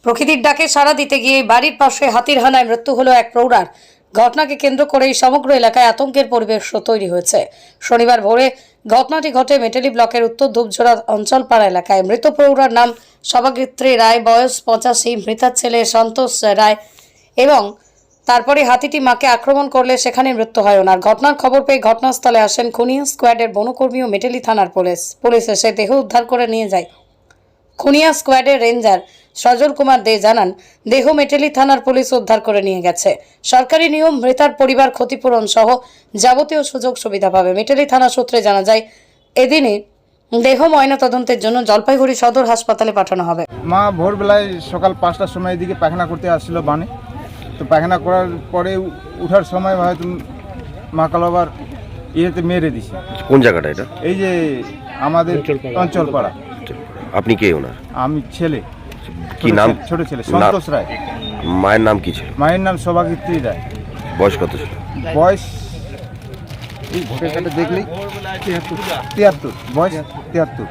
প্রকৃতির ডাকে সাড়া দিতে গিয়ে বাড়ির পাশে হাতির হানায় মৃত্যু হলো এক প্রৌঢ়ার। ঘটনাকে কেন্দ্র করেই সমগ্র এলাকায় আতঙ্কের পরিবেশ তৈরি হয়েছে। শনিবার ভোরে ঘটনাটি ঘটে মেটেলি ব্লকের উত্তর ধূপঝোড়া অঞ্চলপাড়া এলাকায়। মৃত প্রৌঢ়ার নাম সভাগিত্রী রায়, বয়স 85। মৃতার ছেলে সন্তোষ রায়। এবং তারপরে হাতিটি মাকে আক্রমণ করলে সেখানে মৃত্যু হয় ওনার। ঘটনার খবর পেয়ে ঘটনাস্থলে আসেন খুনিয়া স্কোয়াডের বনকর্মী ও মেটেলি থানার পুলিশ এসে দেহ উদ্ধার করে নিয়ে যায়। খুনিয়া স্কোয়াডের রেঞ্জার সজল কুমার দে জানান, দেহ মেটেলি থানার পুলিশ উদ্ধার করে নিয়ে গেছে। সরকারি নিয়ম, মৃতার পরিবার ক্ষতিপূরণ সহ যাবতীয় সুযোগ সুবিধা পাবে। মেটেলি থানা সূত্রে জানা যায়, এদিনে দেহ ময়নাতদন্তের জন্য জলপাইগুড়ি সদর হাসপাতালে পাঠানো হবে। মা ভোরবেলায় সকাল 5টার সময় এদিকে পায়খানা করতে আসছিল বানে। তো পায়খানা করার পরে উঠার সময় হয়তো মা কালোবার ইয়েতে মেরে দিছে। কোন জায়গাটা এটা? এই যে আমাদের অঞ্চলপাড়া। আপনি কে ওনার? আমি ছেলে। কি নাম? ছোট ছেলে সন্তোষ রায়। মায়ের নাম কি ছিল? মায়ের নাম সভাগিত্রী রায়। বয়স কত ছিল? বয়স এই ভোটের কার্ডে দেখলেই 73। বয়স 73।